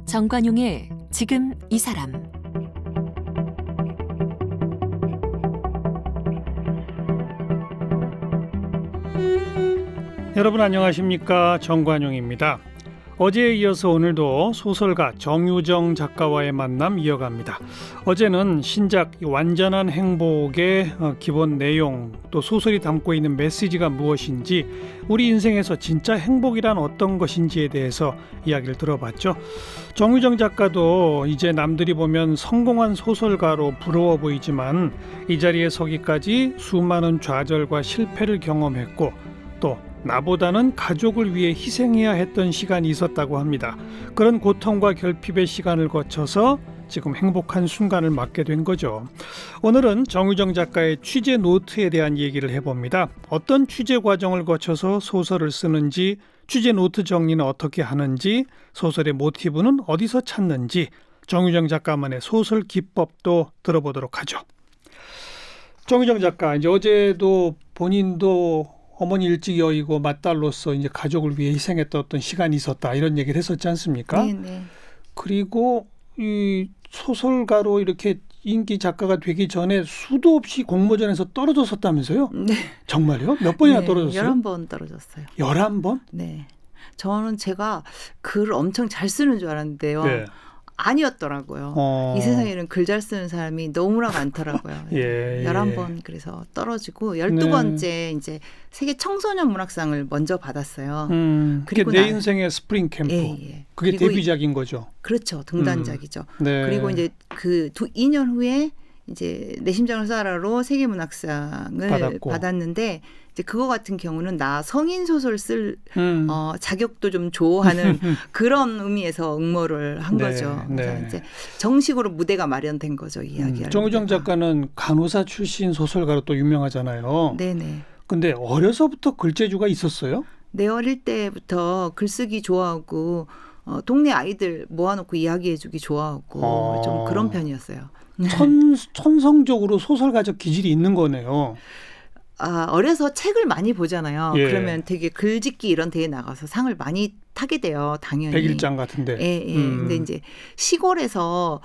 정관용의 지금 이 사람. 여러분 안녕하십니까? 정관용입니다. 어제에 이어서 오늘도 소설가 정유정 작가와의 만남 이어갑니다. 어제는 신작 완전한 행복의 기본 내용, 또 소설이 담고 있는 메시지가 무엇인지, 우리 인생에서 진짜 행복이란 어떤 것인지에 대해서 이야기를 들어봤죠. 정유정 작가도 이제 남들이 보면 성공한 소설가로 부러워 보이지만 이 자리에 서기까지 수많은 좌절과 실패를 경험했고, 또 나보다는 가족을 위해 희생해야 했던 시간이 있었다고 합니다. 그런 고통과 결핍의 시간을 거쳐서 지금 행복한 순간을 맞게 된 거죠. 오늘은 정유정 작가의 취재 노트에 대한 얘기를 해봅니다. 어떤 취재 과정을 거쳐서 소설을 쓰는지, 취재 노트 정리는 어떻게 하는지, 소설의 모티브는 어디서 찾는지, 정유정 작가만의 소설 기법도 들어보도록 하죠. 정유정 작가, 이제 어제도 본인도 어머니 일찍 여의고 맏딸로서 이제 가족을 위해 희생했던 어떤 시간이 있었다, 이런 얘기를 했었지 않습니까? 네네. 그리고 이 소설가로 이렇게 인기 작가가 되기 전에 수도 없이 공모전에서 떨어졌었다면서요? 네. 정말요? 몇 번이나 네, 떨어졌어요? 11번 떨어졌어요. 11번? 네. 저는 제가 글을 엄청 잘 쓰는 줄 알았는데요. 네. 아니었더라고요. 이 세상에는 글 잘 쓰는 사람이 너무나 많더라고요. 예, 11번 그래서 떨어지고 12번째 이제 세계 청소년 문학상을 먼저 받았어요. 그게 그리고 내 인생의 스프링 캠프. 예. 그게 그리고 데뷔작인 거죠. 그렇죠. 등단작이죠. 네. 그리고 이제 그 2년 후에 이제 내 심장을 쏴라로 세계 문학상을 받았는데, 이제 그거 같은 경우는 나 성인 소설 쓸 자격도 좀 조하는 그런 의미에서 응모를 한 거죠. 그래서 이제 정식으로 무대가 마련된 거죠, 이야기가. 정유정 작가는 간호사 출신 소설가로 또 유명하잖아요. 네네. 근데 어려서부터 글재주가 있었어요? 네, 어릴 때부터 글쓰기 좋아하고 동네 아이들 모아놓고 이야기해주기 좋아하고 좀 그런 편이었어요. 천성적으로 소설가적 기질이 있는 거네요. 어려서 책을 많이 보잖아요. 예. 그러면 되게 글짓기 이런 데에 나가서 상을 많이 타게 돼요, 당연히. 백일장 같은데. 예. 근데 이제 시골에서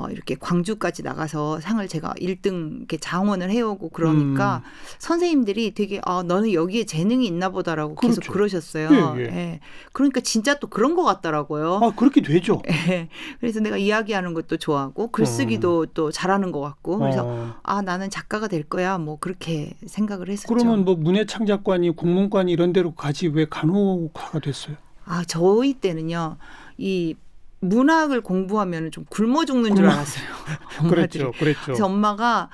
이렇게 광주까지 나가서 상을 제가 1등 이렇게 장원을 해오고 그러니까 선생님들이 되게 너는 여기에 재능이 있나 보다라고 그렇죠. 계속 그러셨어요. 예. 예. 그러니까 진짜 또 그런 것 같더라고요. 그렇게 되죠. 예. 그래서 내가 이야기하는 것도 좋아하고 글쓰기도 또 잘하는 것 같고, 그래서 나는 작가가 될 거야, 뭐 그렇게 생각을 했었죠. 그러면 뭐 문예창작관이 국문관이 이런 데로 가지 왜 간호사가 됐어요? 저희 때는요, 이 문학을 공부하면 좀 굶어 죽는 줄 알았어요. 그랬죠. 그래서 엄마가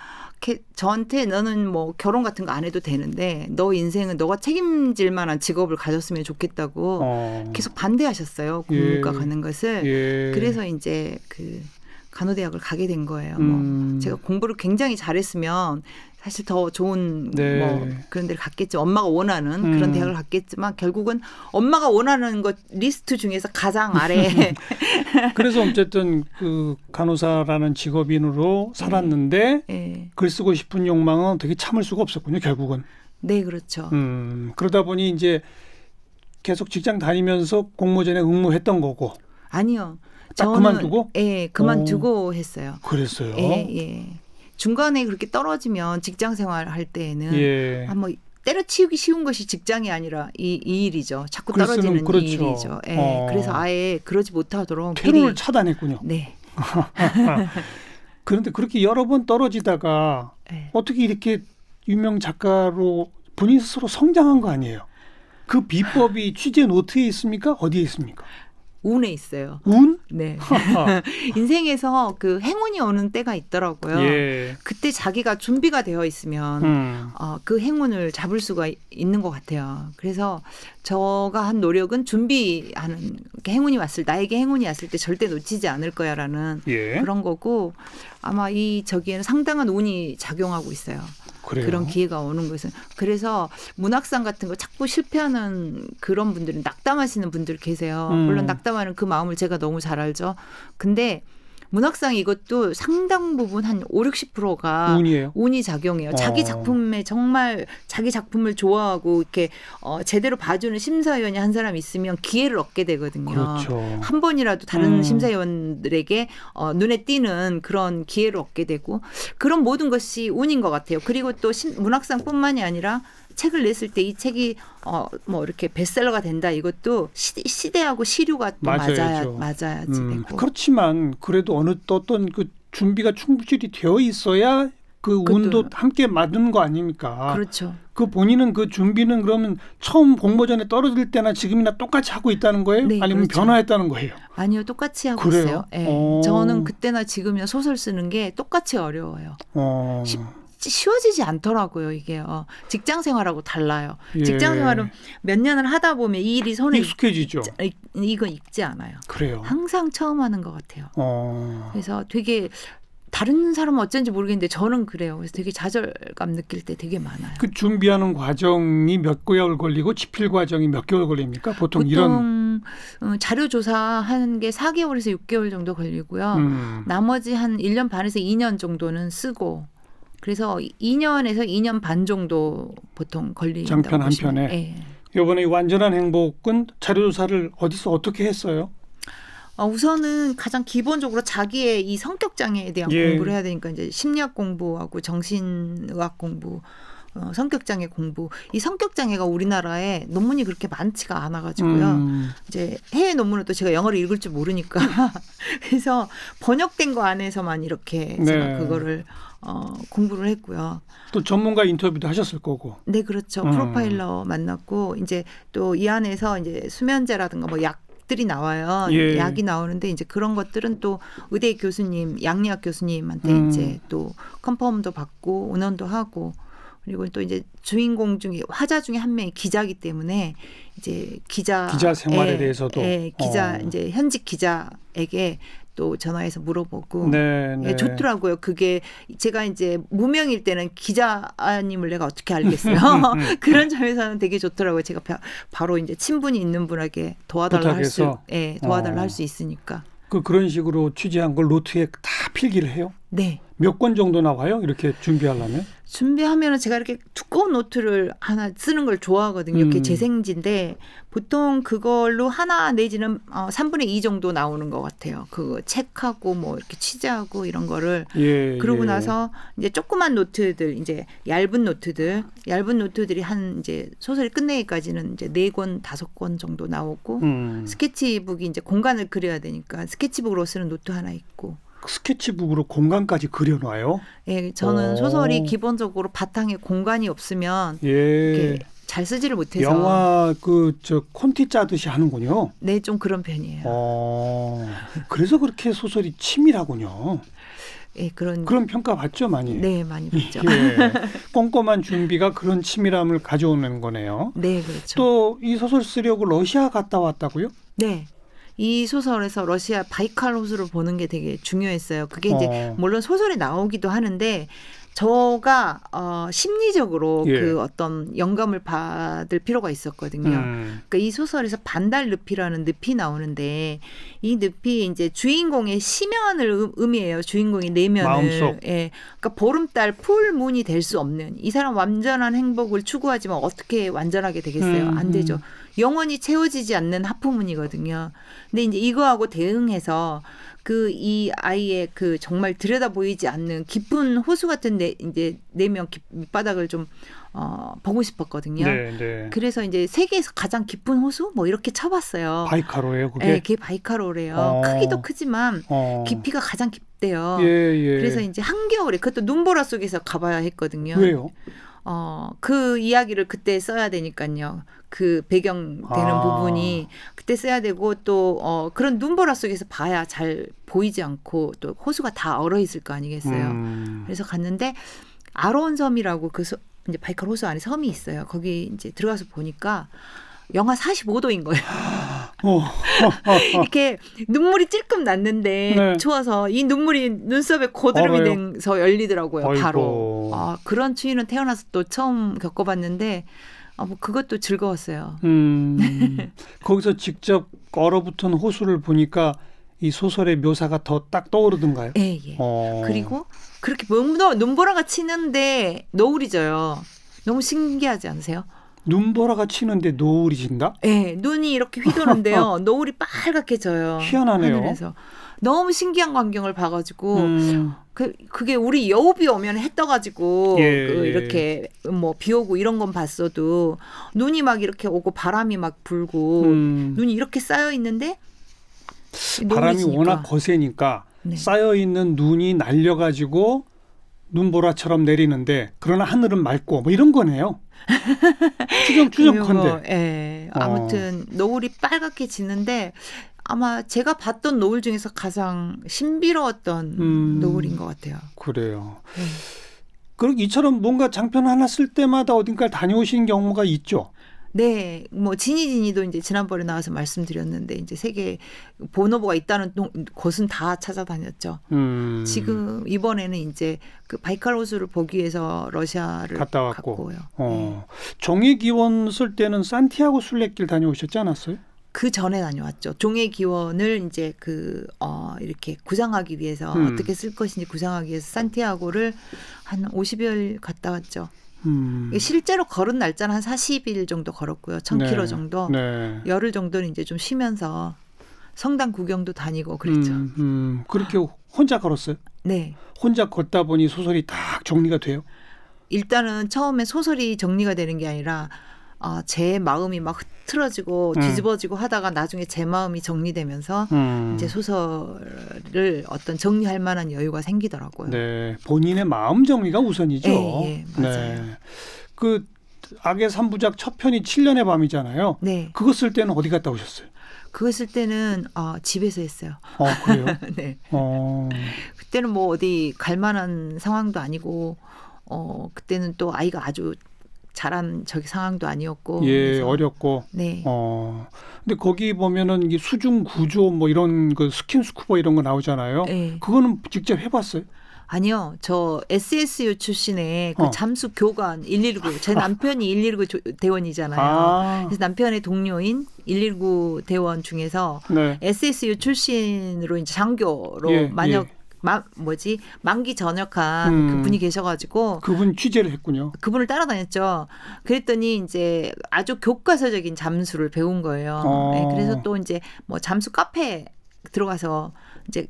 저한테 너는 뭐 결혼 같은 거 안 해도 되는데 너 인생은 너가 책임질 만한 직업을 가졌으면 좋겠다고 계속 반대하셨어요. 국문과 가는 것을. 예. 그래서 이제 그 간호대학을 가게 된 거예요. 뭐 제가 공부를 굉장히 잘했으면 사실 더 좋은 뭐 그런 데를 갔겠죠. 엄마가 원하는 그런 대학을 갔겠지만 결국은 엄마가 원하는 것 리스트 중에서 가장 아래. 그래서 어쨌든 그 간호사라는 직업인으로 살았는데 글 쓰고 싶은 욕망은 되게 참을 수가 없었군요, 결국은. 네, 그렇죠. 그러다 보니 이제 계속 직장 다니면서 공모전에 응모했던 거고. 아니요. 딱 그만두고? 예, 그만두고 했어요. 그랬어요? 예. 중간에 그렇게 떨어지면 직장 생활 할 때에는 뭐 때려치우기 쉬운 것이 직장이 아니라 이 일이죠. 자꾸 떨어지는 그렇죠. 이 일이죠. 예. 그래서 아예 그러지 못하도록 퇴로를 차단했군요. 네. 그런데 그렇게 여러 번 떨어지다가 어떻게 이렇게 유명 작가로 본인 스스로 성장한 거 아니에요? 그 비법이 취재 노트에 있습니까? 어디에 있습니까? 운에 있어요. 운? 네. 인생에서 그 행운이 오는 때가 있더라고요. 그때 자기가 준비가 되어 있으면 그 행운을 잡을 수가 있는 것 같아요. 그래서 저가 한 노력은 준비하는, 행운이 나에게 행운이 왔을 때 절대 놓치지 않을 거야라는 그런 거고, 아마 저기에는 상당한 운이 작용하고 있어요. 그래요? 그런 기회가 오는 것은. 그래서 문학상 같은 거 자꾸 실패하는 그런 분들은 낙담하시는 분들 계세요. 물론 낙담하는 그 마음을 제가 너무 잘 알죠. 근데 문학상 이것도 상당 부분 한 5-60%가 운이에요. 운이 작용해요. 자기 작품에 정말 자기 작품을 좋아하고 이렇게 제대로 봐주는 심사위원이 한 사람 있으면 기회를 얻게 되거든요. 그렇죠. 한 번이라도 다른 심사위원들에게 눈에 띄는 그런 기회를 얻게 되고 그런 모든 것이 운인 것 같아요. 그리고 또 문학상뿐만이 아니라 책을 냈을 때 이 책이 뭐 이렇게 베스트셀러가 된다. 이것도 시대하고 시류가 또 맞아야지 되고. 그렇지만 그래도 어떤 그 준비가 충분히 되어 있어야 그 운도 함께 맞는 거 아닙니까? 그렇죠. 그 본인은 그 준비는 그러면 처음 공모전에 떨어질 때나 지금이나 똑같이 하고 있다는 거예요? 네, 아니면 그렇죠. 변화했다는 거예요? 아니요, 똑같이 하고 그래요? 있어요. 네. 저는 그때나 지금이나 소설 쓰는 게 똑같이 어려워요. 쉬워지지 않더라고요, 이게. 직장 생활하고 달라요. 예. 직장 생활은 몇 년을 하다 보면 이 일이 손에 익숙해지죠. 이건 익지 않아요. 그래요. 항상 처음 하는 것 같아요. 그래서 되게 다른 사람은 어쩐지 모르겠는데 저는 그래요. 그래서 되게 좌절감 느낄 때 되게 많아요. 그 준비하는 과정이 몇 개월 걸리고 집필 과정이 몇 개월 걸립니까? 보통 이런 자료 조사하는 게 4개월에서 6개월 정도 걸리고요. 나머지 한 1년 반에서 2년 정도는 쓰고 그래서 2년에서 2년 반 정도 보통 걸린다고 장편 한 보시면. 편에. 네. 이번에 완전한 행복은 자료 조사를 어디서 어떻게 했어요? 우선은 가장 기본적으로 자기의 이 성격 장애에 대한 공부를 해야 되니까 이제 심리학 공부하고 정신의학 공부, 성격 장애 공부. 이 성격 장애가 우리나라에 논문이 그렇게 많지가 않아가지고요. 이제 해외 논문은 또 제가 영어를 읽을 줄 모르니까 그래서 번역된 거 안에서만 이렇게 제가 그거를 공부를 했고요. 또 전문가 인터뷰도 하셨을 거고. 네, 그렇죠. 프로파일러 만났고 이제 또 이 안에서 이제 수면제라든가 뭐 약들이 나와요. 약이 나오는데 이제 그런 것들은 또 의대 교수님, 양리학 교수님한테 이제 또 컨펌도 받고 의논도 하고 그리고 또 이제 주인공 중에 화자 중에 한 명이 기자이기 때문에 이제 기자 생활에 대해서도 기자 이제 현직 기자에게 또 전화해서 물어보고 네. 좋더라고요. 그게 제가 이제 무명일 때는 기자님을 내가 어떻게 알겠어요. 그런 점에서는 되게 좋더라고요. 제가 바로 이제 친분이 있는 분에게 도와달라 할 수 있으니까. 그런 식으로 취재한 걸 노트에 다 필기를 해요? 네. 몇 권 정도 나와요? 이렇게 준비하려면? 준비하면은 제가 이렇게 두꺼운 노트를 하나 쓰는 걸 좋아하거든요. 이렇게 재생지인데 보통 그걸로 하나 내지는 3분의 2 정도 나오는 것 같아요. 그 책하고 뭐 이렇게 취재하고 이런 거를 그러고 나서 이제 조그만 노트들 이제 얇은 노트들이 한 이제 소설이 끝내기까지는 이제 4권 5권 정도 나오고 스케치북이 이제 공간을 그려야 되니까 스케치북으로 쓰는 노트 하나 있고. 스케치북으로 공간까지 그려놔요? 예, 저는 소설이 기본적으로 바탕에 공간이 없으면 이렇게 잘 쓰지를 못해서 영화 콘티 짜듯이 하는군요. 네, 좀 그런 편이에요. 그래서 그렇게 소설이 치밀하군요. 예, 그런 평가 받죠, 많이. 네, 많이 받죠. 꼼꼼한 준비가 그런 치밀함을 가져오는 거네요. 네, 그렇죠. 또 이 소설 쓰려고 러시아 갔다 왔다고요? 네. 이 소설에서 러시아 바이칼 호수를 보는 게 되게 중요했어요. 그게 이제 물론 소설에 나오기도 하는데 저가 심리적으로 그 어떤 영감을 받을 필요가 있었거든요. 그러니까 이 소설에서 반달 늪이라는 늪이 나오는데 이 늪이 이제 주인공의 심연을 의미해요. 주인공의 내면을. 마음속. 그러니까 보름달 풀문이 될 수 없는 이 사람 완전한 행복을 추구하지만 어떻게 완전하게 되겠어요? 안 되죠. 영원히 채워지지 않는 하프문이거든요. 근데 이제 이거하고 대응해서 이 아이의 그 정말 들여다 보이지 않는 깊은 호수 같은 이제 내면 밑바닥을 좀 보고 싶었거든요. 네. 그래서 이제 세계에서 가장 깊은 호수 뭐 이렇게 쳐봤어요. 바이칼호예요, 그게? 네, 그게 바이칼호래요. 크기도 크지만 깊이가 가장 깊대요. 그래서 이제 한겨울에 그것도 눈보라 속에서 가봐야 했거든요. 왜요? 그 이야기를 그때 써야 되니까요. 그 배경 되는 부분이 그때 써야 되고 또 그런 눈보라 속에서 봐야 잘 보이지 않고 또 호수가 다 얼어 있을 거 아니겠어요. 그래서 갔는데 아로온 섬이라고 이제 바이칼 호수 안에 섬이 있어요. 거기 이제 들어가서 보니까 영하 45도인 거예요. 이렇게 눈물이 찔끔 났는데 추워서 이 눈물이 눈썹에 고드름이 돼서 열리더라고요. 바로. 그런 추위는 태어나서 또 처음 겪어봤는데 뭐 그것도 즐거웠어요. 거기서 직접 얼어붙은 호수를 보니까 이 소설의 묘사가 더 딱 떠오르던가요? 예, 예. 그리고 그렇게 눈보라가 치는데 노을이 져요. 너무 신기하지 않으세요? 눈보라가 치는데 노을이 진다? 네, 눈이 이렇게 휘도는데요. 노을이 빨갛게 져요. 희한하네요. 하늘에서. 너무 신기한 광경을 봐가지고 그게 우리 여우비 오면 해 떠가지고 이렇게 뭐 비 오고 이런 건 봤어도 눈이 막 이렇게 오고 바람이 막 불고 눈이 이렇게 쌓여 있는데 바람이 워낙 거세니까 네. 쌓여 있는 눈이 날려가지고 눈보라처럼 내리는데 그러나 하늘은 맑고 뭐 이런 거네요. 추정컨대. 예. 아무튼 노을이 빨갛게 지는데 아마 제가 봤던 노을 중에서 가장 신비로웠던 노을인 것 같아요. 그래요. 그리고 이처럼 뭔가 장편 하나 쓸 때마다 어딘가 다녀오신 경우가 있죠. 네, 뭐 지니도 이제 지난번에 나와서 말씀드렸는데 이제 세계 보노보가 있다는 곳은 다 찾아다녔죠. 지금 이번에는 이제 그 바이칼 호수를 보기 위해서 러시아를 갔다 왔고. 네. 종의 기원 쓸 때는 산티아고 순례길 다녀오셨지 않았어요? 그 전에 다녀왔죠. 종의 기원을 이제 이렇게 구상하기 위해서 어떻게 쓸 것인지 구상하기 위해서 산티아고를 한 50여일 갔다 왔죠. 실제로 걸은 날짜는 한 40일 정도 걸었고요. 1000km 정도. 네. 열흘 정도는 이제 좀 쉬면서 성당 구경도 다니고 그랬죠. 그렇게 혼자 걸었어요? 네. 혼자 걷다 보니 소설이 딱 정리가 돼요? 일단은 처음에 소설이 정리가 되는 게 아니라 제 마음이 막 흐트러지고 뒤집어지고 하다가 나중에 제 마음이 정리되면서 이제 소설을 어떤 정리할 만한 여유가 생기더라고요. 네, 본인의 마음 정리가 우선이죠. 예, 맞아요. 네. 그 악의 3부작 첫 편이 7년의 밤이잖아요. 네. 그거 쓸 때는 어디 갔다 오셨어요? 그거 쓸 때는 집에서 했어요. 그래요? 네. 그때는 뭐 어디 갈 만한 상황도 아니고 그때는 또 아이가 아주 잘한 상황도 아니었고. 예, 어렵고. 네. 근데 거기 보면은 이게 수중 구조 뭐 이런 그 스킨스쿠버 이런 거 나오잖아요. 네. 그거는 직접 해봤어요? 아니요. 저 SSU 출신의 그 잠수 교관 119. 제 남편이 119 대원이잖아요. 그래서 남편의 동료인 119 대원 중에서 네. SSU 출신으로 이제 장교로 만기 전역한 그분이 계셔가지고 그분 취재를 했군요. 그분을 따라다녔죠. 그랬더니 이제 아주 교과서적인 잠수를 배운 거예요. 네, 그래서 또 이제 뭐 잠수 카페 들어가서 이제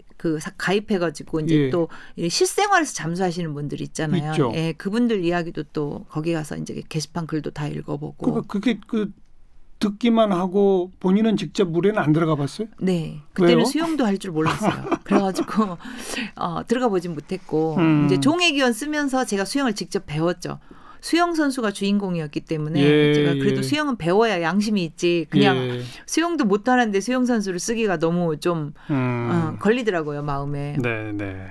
가입해가지고 이제 또 실생활에서 잠수하시는 분들이 있잖아요. 있죠. 예, 그분들 이야기도 또 거기 가서 이제 게시판 글도 다 읽어보고. 그게 듣기만 하고 본인은 직접 물에는 안 들어가 봤어요? 네. 그때는 왜요? 수영도 할 줄 몰랐어요. 그래가지고 들어가 보진 못했고 이제 종의 기원 쓰면서 제가 수영을 직접 배웠죠. 수영 선수가 주인공이었기 때문에 제가 그래도 수영은 배워야 양심이 있지. 그냥 수영도 못하는데 수영 선수를 쓰기가 너무 좀 걸리더라고요, 마음에. 네.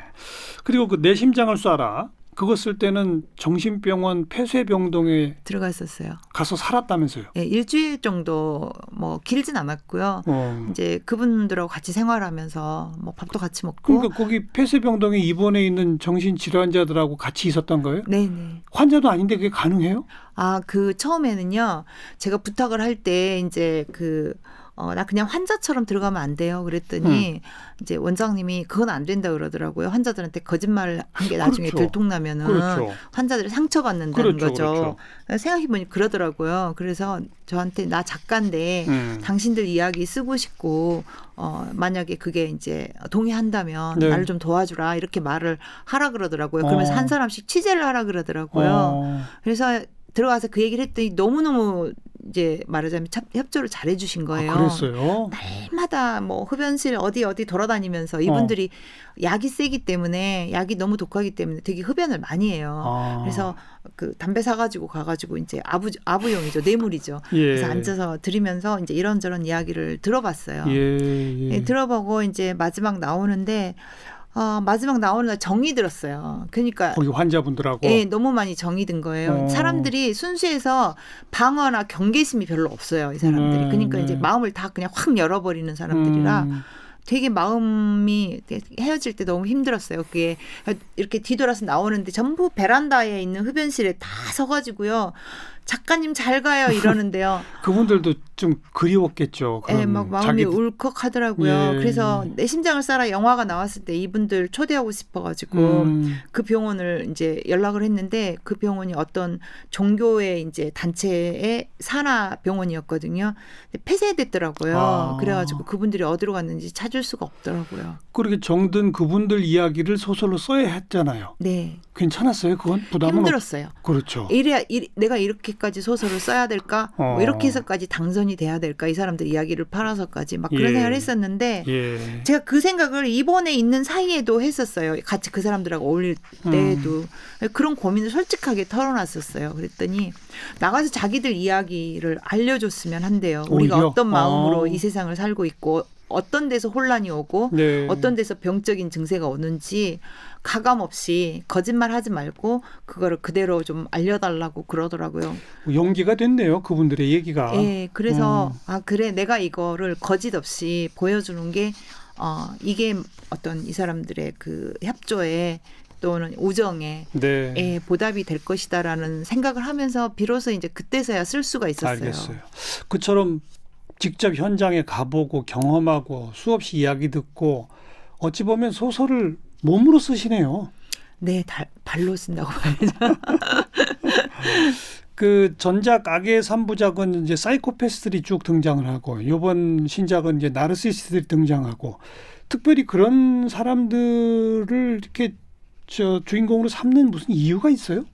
그리고 그 내 심장을 쏴라. 그거 쓸 때는 정신병원 폐쇄병동에 들어갔었어요. 가서 살았다면서요? 네, 일주일 정도 뭐 길진 않았고요. 이제 그분들하고 같이 생활하면서 뭐 밥도 같이 먹고. 그러니까 거기 폐쇄병동에 입원해 있는 정신질환자들하고 같이 있었던 거예요? 네네. 환자도 아닌데 그게 가능해요? 처음에는요. 제가 부탁을 할 때 이제 나 그냥 환자처럼 들어가면 안 돼요. 그랬더니 이제 원장님이 그건 안 된다 그러더라고요. 환자들한테 거짓말을 한 게 나중에 들통나면은 환자들이 상처받는다는 거죠. 생각해보니 그러더라고요. 그래서 저한테 나 작가인데 당신들 이야기 쓰고 싶고 만약에 그게 이제 동의한다면 나를 좀 도와주라 이렇게 말을 하라 그러더라고요. 그러면서 한 사람씩 취재를 하라 그러더라고요. 그래서 들어가서 그 얘기를 했더니 너무너무 이제 말하자면 협조를 잘해 주신 거예요. 그랬어요? 날마다 뭐 흡연실 어디 돌아다니면서 이분들이 약이 세기 때문에 약이 너무 독하기 때문에 되게 흡연을 많이 해요. 그래서 담배 사가지고 가가지고 이제 아부용이죠. 뇌물이죠. 그래서 앉아서 들으면서 이제 이런저런 이야기를 들어봤어요. 들어보고 이제 마지막 나오는데 마지막 나오는 날 정이 들었어요. 그러니까 거기 환자분들하고 너무 많이 정이 든 거예요. 사람들이 순수해서 방어나 경계심이 별로 없어요. 이 사람들이. 그러니까 이제 마음을 다 그냥 확 열어버리는 사람들이라 되게 마음이 헤어질 때 너무 힘들었어요. 그게 이렇게 뒤돌아서 나오는데 전부 베란다에 있는 흡연실에 다 서가지고요. 작가님 잘 가요 이러는데요. 그분들도 좀 그리웠겠죠. 예, 막 마음이 자기... 울컥하더라고요. 예. 그래서 내 심장을 쏴라 영화가 나왔을 때 이분들 초대하고 싶어가지고 그 병원을 이제 연락을 했는데 그 병원이 어떤 종교의 이제 단체의 산하 병원이었거든요. 폐쇄됐더라고요. 그래가지고 그분들이 어디로 갔는지 찾을 수가 없더라고요. 그렇게 정든 그분들 이야기를 소설로 써야 했잖아요. 네. 괜찮았어요? 그건 부담은 힘들었어요. 그렇죠. 내가 이렇게까지 소설을 써야 될까? 뭐 이렇게 해서까지 당선이 돼야 될까? 이 사람들 이야기를 팔아서까지 막 그런 생각을 했었는데 제가 그 생각을 이번에 있는 사이에도 했었어요. 같이 그 사람들하고 어울릴 때에도 그런 고민을 솔직하게 털어놨었어요. 그랬더니 나가서 자기들 이야기를 알려줬으면 한대요. 우리가 오히려? 어떤 마음으로 이 세상을 살고 있고 어떤 데서 혼란이 오고 어떤 데서 병적인 증세가 오는지 가감 없이 거짓말 하지 말고 그거를 그대로 좀 알려달라고 그러더라고요. 용기가 됐네요. 그분들의 얘기가. 네, 그래서 그래 내가 이거를 거짓 없이 보여주는 게 이게 어떤 이 사람들의 그 협조에 또는 우정에 보답이 될 것이다라는 생각을 하면서 비로소 이제 그때서야 쓸 수가 있었어요. 알겠어요. 그처럼 직접 현장에 가보고 경험하고 수없이 이야기 듣고 어찌 보면 소설을 몸으로 쓰시네요. 네, 발로 쓴다고 봐야죠. 그 전작 악의 3부작은 이제 사이코패스들이 쭉 등장을 하고 이번 신작은 이제 나르시스트들이 등장하고 특별히 그런 사람들을 이렇게 주인공으로 삼는 무슨 이유가 있어요?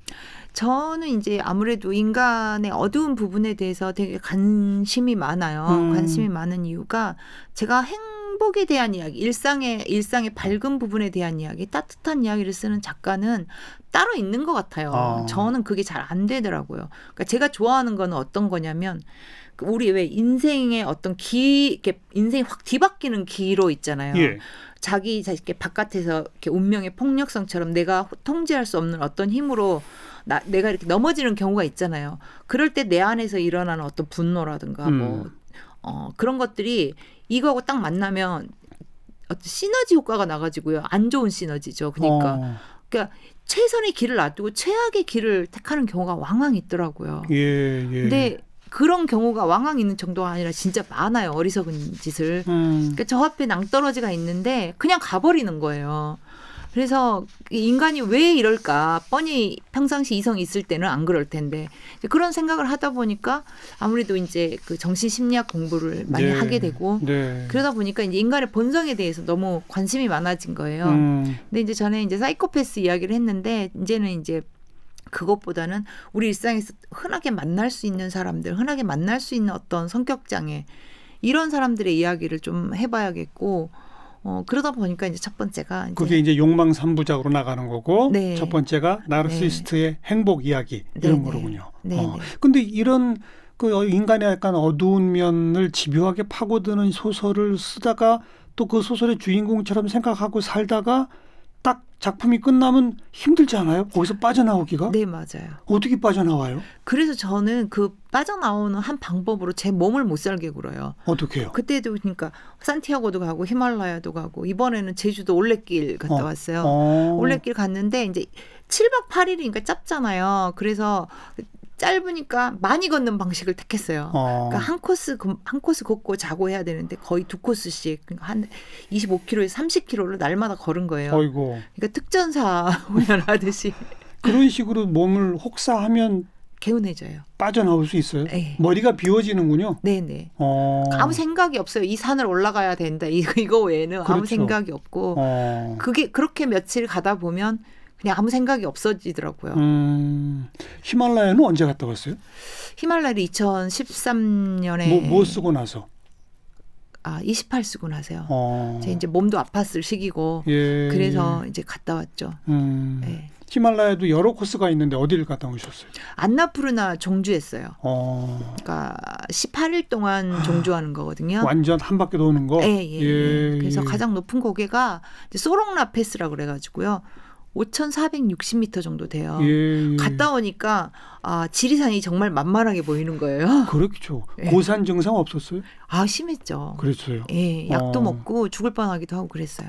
저는 이제 아무래도 인간의 어두운 부분에 대해서 되게 관심이 많아요. 관심이 많은 이유가 제가 행복에 대한 이야기, 일상의 밝은 부분에 대한 이야기, 따뜻한 이야기를 쓰는 작가는 따로 있는 것 같아요. 저는 그게 잘 안 되더라고요. 그러니까 제가 좋아하는 거는 어떤 거냐면 우리 왜 인생의 어떤 이렇게 인생이 확 뒤바뀌는 기로 있잖아요. 예. 자기 이렇게 바깥에서 이렇게 운명의 폭력성처럼 내가 통제할 수 없는 어떤 힘으로 내가 이렇게 넘어지는 경우가 있잖아요. 그럴 때 내 안에서 일어나는 어떤 분노라든가 그런 것들이 이거하고 딱 만나면 어떤 시너지 효과가 나가지고요. 안 좋은 시너지죠. 그러니까 최선의 길을 놔두고 최악의 길을 택하는 경우가 왕왕 있더라고요. 근데 그런 경우가 왕왕 있는 정도가 아니라 진짜 많아요. 어리석은 짓을. 그러니까 저 앞에 낭떠러지가 있는데 그냥 가버리는 거예요. 그래서 인간이 왜 이럴까? 뻔히 평상시 이성이 있을 때는 안 그럴 텐데 그런 생각을 하다 보니까 아무래도 이제 그 정신심리학 공부를 많이 하게 되고 그러다 보니까 이제 인간의 본성에 대해서 너무 관심이 많아진 거예요. 근데 이제 전에 이제 사이코패스 이야기를 했는데 이제는 이제 그것보다는 우리 일상에서 흔하게 만날 수 있는 사람들, 흔하게 만날 수 있는 어떤 성격 장애 이런 사람들의 이야기를 좀 해봐야겠고. 그러다 보니까 이제 첫 번째가 그게 이제 욕망 3부작으로 나가는 거고 첫 번째가 나르시스트의 행복 이야기 이런 거로군요. 근데 이런 그 인간의 약간 어두운 면을 집요하게 파고드는 소설을 쓰다가 또 그 소설의 주인공처럼 생각하고 살다가 딱 작품이 끝나면 힘들지 않아요? 거기서 빠져나오기가? 네, 맞아요. 어떻게 빠져나와요? 그래서 저는 그 빠져나오는 한 방법으로 제 몸을 못 살게 굴어요. 어떻게요? 그때도 그러니까 산티아고도 가고 히말라야도 가고 이번에는 제주도 올레길 갔다 왔어요. 올레길 갔는데 이제 7박 8일이니까 짧잖아요. 그래서 짧으니까 많이 걷는 방식을 택했어요. 그러니까 한 코스 걷고 자고 해야 되는데 거의 2코스씩 한 25km에서 30km를 날마다 걸은 거예요. 어이고. 그러니까 특전사 훈련하듯이. 그런 식으로 몸을 혹사하면 개운해져요. 빠져나올 수 있어요? 네. 머리가 비워지는군요. 네네. 아무 생각이 없어요. 이 산을 올라가야 된다. 이거 외에는 그렇죠. 아무 생각이 없고 그게 그렇게 며칠 가다 보면 그냥 아무 생각이 없어지더라고요. 히말라야는 언제 갔다 왔어요? 히말라야를 2013년에 뭐 쓰고 나서? 28 쓰고 나서요. 제가 이제 몸도 아팠을 시기고 그래서 이제 갔다 왔죠. 네. 히말라야도 여러 코스가 있는데 어디를 갔다 오셨어요? 안나푸르나 종주했어요. 그러니까 18일 동안 종주하는 거거든요. 완전 한 바퀴 도는 거? 예. 그래서 가장 높은 고개가 소롱나 패스라고 그래가지고요. 5,460m 정도 돼요. 갔다 오니까 지리산이 정말 만만하게 보이는 거예요. 그렇죠. 고산 증상 없었어요? 심했죠. 그랬어요. 예, 약도 먹고 죽을 뻔하기도 하고 그랬어요.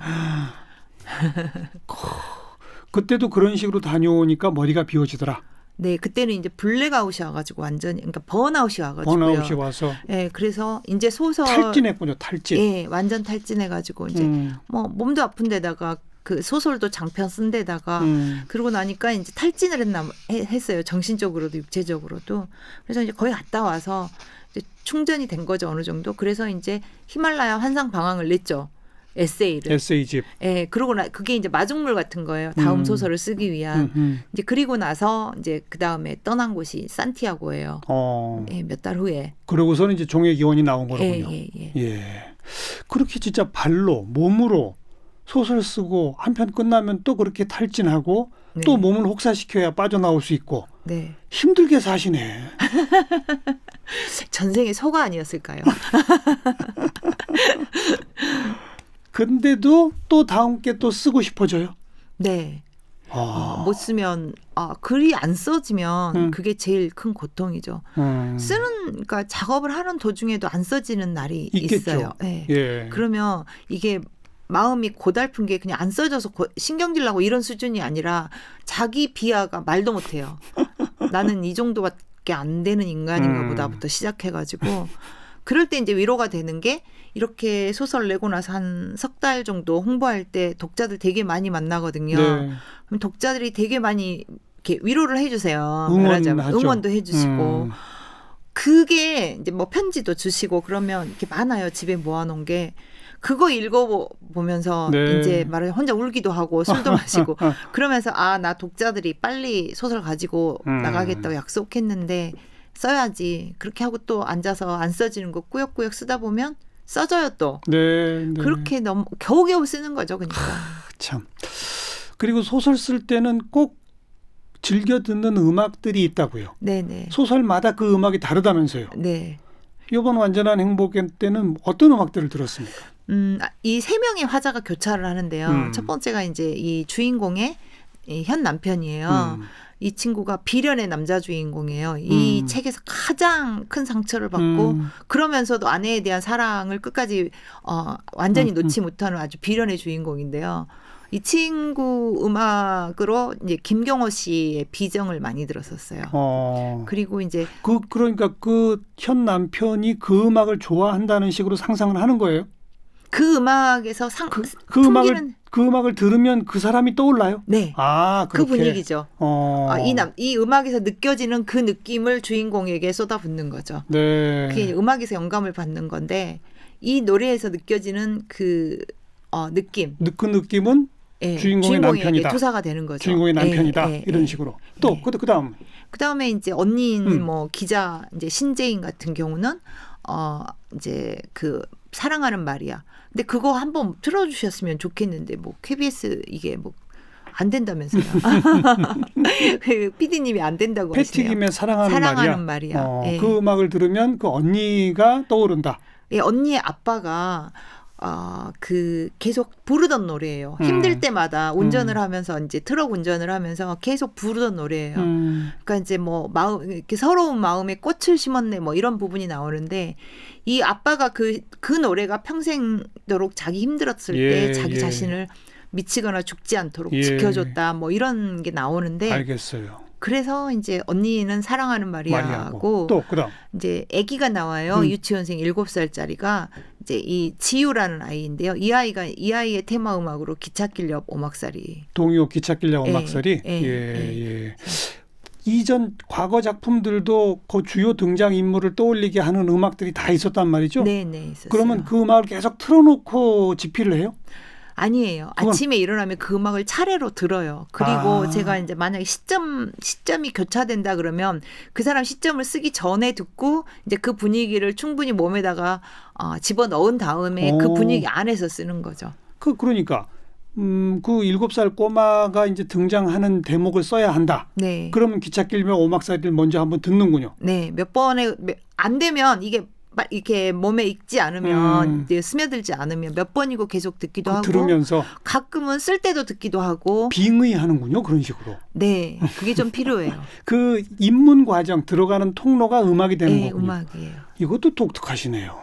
그때도 그런 식으로 다녀오니까 머리가 비워지더라. 네, 그때는 이제 블랙아웃이 와가지고 완전히 그러니까 번아웃이 와가지고요. 번아웃이 와서. 네, 그래서 이제 소설 탈진했군요. 탈진. 네, 완전 탈진해가지고 이제 뭐 몸도 아픈데다가 그 소설도 장편 쓴 데다가 그러고 나니까 이제 탈진을 했어요. 정신적으로도 육체적으로도. 그래서 이제 거의 갔다 와서 이제 충전이 된 거죠 어느 정도. 그래서 이제 히말라야 환상 방황을 냈죠. 에세이집. 예, 그러고 그게 이제 마중물 같은 거예요. 다음 소설을 쓰기 위한. 이제 그리고 나서 이제 그 다음에 떠난 곳이 산티아고예요. 예, 몇 달 후에. 그러고서는 이제 종의 기원이 나온 거군요. 예. 그렇게 진짜 발로 몸으로 소설 쓰고 한 편 끝나면 또 그렇게 탈진하고 네. 또 몸을 혹사시켜야 빠져나올 수 있고 네. 힘들게 사시네. 전생의 소가 아니었을까요? 근데도 또 다음 게 또 쓰고 싶어져요. 네. 못 쓰면 글이 안 써지면 그게 제일 큰 고통이죠. 그러니까 작업을 하는 도중에도 안 써지는 날이 있겠죠. 있어요. 네. 예. 그러면 이게 마음이 고달픈 게 그냥 안 써져서 신경질 나고 이런 수준이 아니라 자기 비하가 말도 못해요. 나는 이 정도밖에 안 되는 인간인가 보다부터 시작해가지고 그럴 때 이제 위로가 되는 게 이렇게 소설 내고 나서 한 석 달 정도 홍보할 때 독자들 되게 많이 만나거든요. 네. 그럼 독자들이 되게 많이 이렇게 위로를 해주세요. 응원하죠. 응원도 해주시고 그게 이제 뭐 편지도 주시고 그러면 이렇게 많아요. 집에 모아놓은 게. 그거 읽어보면서 네. 이제 말하자면 혼자 울기도 하고 술도 마시고 그러면서 나 독자들이 빨리 소설 가지고 나가겠다고 약속했는데 써야지. 그렇게 하고 또 앉아서 안 써지는 거 꾸역꾸역 쓰다 보면 써져요 또. 네, 네. 그렇게 너무 겨우겨우 쓰는 거죠. 그러니까. 참. 그리고 소설 쓸 때는 꼭 즐겨 듣는 음악들이 있다고요. 네네. 소설마다 그 음악이 다르다면서요. 네. 이번 완전한 행복 때는 어떤 음악들을 들었습니까? 이 세 명의 화자가 교차를 하는데요. 첫 번째가 이제 이 주인공의 현 남편이에요. 이 친구가 비련의 남자 주인공이에요. 이 책에서 가장 큰 상처를 받고 그러면서도 아내에 대한 사랑을 끝까지 완전히 놓지 못하는 아주 비련의 주인공인데요. 이 친구 음악으로 이제 김경호 씨의 비정을 많이 들었었어요. 그리고 이제 그러니까 그 현 남편이 그 음악을 좋아한다는 식으로 상상을 하는 거예요. 그 음악에서 그 음악을 들으면 그 사람이 떠올라요? 네. 그렇게. 그 분위기죠. 이 음악에서 느껴지는 그 느낌을 주인공에게 쏟아붓는 거죠. 네. 그게 음악에서 영감을 받는 건데 이 노래에서 느껴지는 그 느낌. 그 느낌은 주인공의 남편이다. 투사가 되는 거죠. 주인공의 남편이다. 이런 식으로. 또 그다음. 그다음에 이제 언니인 뭐 기자 이제 신재인 같은 경우는 이제 그 사랑하는 말이야. 근데 그거 한번 틀어주셨으면 좋겠는데 뭐 KBS 이게 뭐 안 된다면서요. PD님이 안 된다고 하시네요. 패티김의 사랑하는 말이야. 그 음악을 들으면 그 언니가 떠오른다. 예, 언니의 아빠가 그 계속 부르던 노래예요. 힘들 때마다 운전을 하면서 이제 트럭 운전을 하면서 계속 부르던 노래예요. 그러니까 이제 뭐 이렇게 서러운 마음에 꽃을 심었네 뭐 이런 부분이 나오는데 이 아빠가 그 노래가 평생도록 자기 힘들었을 때 자기 자신을 미치거나 죽지 않도록 지켜줬다 뭐 이런 게 나오는데 알겠어요. 그래서 이제 언니는 사랑하는 마리아하고 또 그다음 이제 아기가 나와요. 유치원생 7살짜리가 이제 이 지유라는 아이인데요. 이 아이의 테마 음악으로 기찻길 옆 오막살이. 동요 기찻길 옆 오막살이. 예. 이전 과거 작품들도 그 주요 등장 인물을 떠올리게 하는 음악들이 다 있었단 말이죠. 네, 있었어요. 그러면 그 음악을 계속 틀어놓고 집필을 해요? 아니에요. 아침에 일어나면 그 음악을 차례로 들어요. 그리고 제가 이제 만약에 시점이 교차된다 그러면 그 사람 시점을 쓰기 전에 듣고 이제 그 분위기를 충분히 몸에다가 집어넣은 다음에 그 분위기 안에서 쓰는 거죠. 그러니까 그 7살 꼬마가 이제 등장하는 대목을 써야 한다. 네. 그러면 기찻길며 오막살이를 먼저 한번 듣는군요. 네. 몇 번에 안 되면 이게 이렇게 몸에 익지 않으면 이제 스며들지 않으면 몇 번이고 계속 듣기도 하고 들으면서 가끔은 쓸 때도 듣기도 하고 빙의하는군요. 그런 식으로. 네. 그게 좀 필요해요. 그 입문 과정 들어가는 통로가 음악이 되는 거군요. 음악이에요. 이것도 독특하시네요.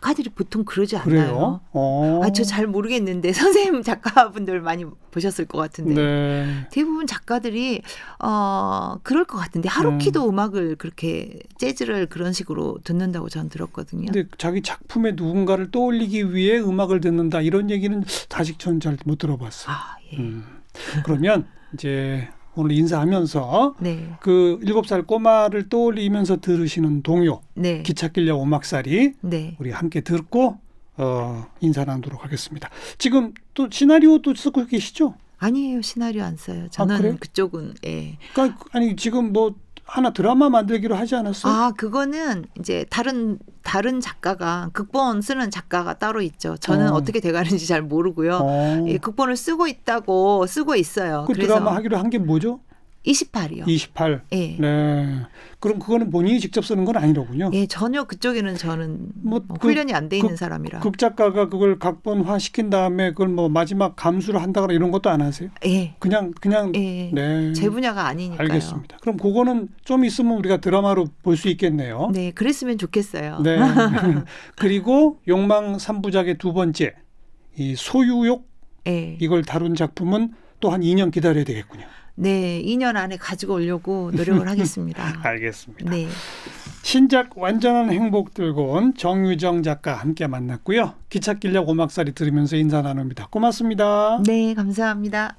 작가들이 보통 그러지 그래요? 않나요? 저 잘 모르겠는데 선생님 작가분들 많이 보셨을 것 같은데 네. 대부분 작가들이 그럴 것 같은데 하루키도 음악을 그렇게 재즈를 그런 식으로 듣는다고 저는 들었거든요. 근데 자기 작품에 누군가를 떠올리기 위해 음악을 듣는다 이런 얘기는 아직 전 잘 못 들어봤어요. 예. 그러면 이제 오늘 인사하면서 네. 그 7살 꼬마를 떠올리면서 들으시는 동요 네. 기찻길역 오막살이 네. 우리 함께 듣고 인사 나누도록 하겠습니다. 지금 또 시나리오도 쓰고 계시죠? 아니에요. 시나리오 안 써요. 저는 그래요? 그쪽은 예. 그러니까 아니 지금 뭐 하나 드라마 만들기로 하지 않았어요? 그거는 이제 다른 작가가 극본 쓰는 작가가 따로 있죠. 저는 어떻게 돼가는지 잘 모르고요. 예, 극본을 쓰고 있어요. 그 그래서 드라마 하기로 한 게 뭐죠? 28이요. 28. 예. 네. 그럼 그거는 본인이 직접 쓰는 건 아니로군요. 예, 전혀 그쪽에는 저는 뭐 훈련이 안 돼 있는 사람이라. 극작가가 그걸 각본화 시킨 다음에 그걸 뭐 마지막 감수를 한다거나 이런 것도 안 하세요? 예. 그냥 예. 네. 제 분야가 아니니까요. 알겠습니다. 그럼 그거는 좀 있으면 우리가 드라마로 볼 수 있겠네요. 네, 그랬으면 좋겠어요. 네. 그리고 욕망 3부작의 두 번째 이 소유욕 예. 이걸 다룬 작품은 또 한 2년 기다려야 되겠군요. 네, 2년 안에 가지고 오려고 노력을 하겠습니다. 알겠습니다. 네. 신작 완전한 행복 들고 온 정유정 작가 함께 만났고요. 기찻길역 오막살이 들으면서 인사 나눕니다. 고맙습니다. 네, 감사합니다.